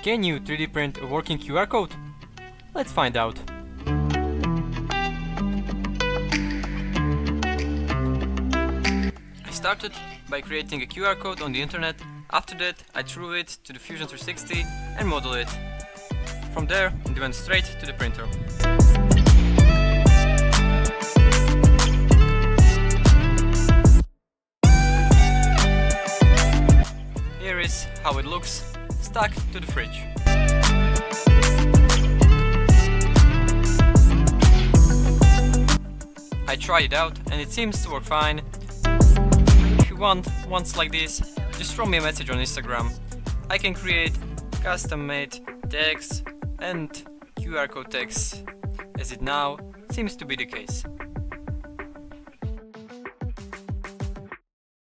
Can you 3D print a working QR code? Let's find out. I started by creating a QR code on the internet. After that, I threw it to the Fusion 360 and modeled it. From there, it went straight to the printer. Here is how it looks, stuck to the fridge. I tried it out and it seems to work fine. If you want ones like this, just throw me a message on Instagram. I can create custom-made tags and QR code tags, as it now seems to be the case.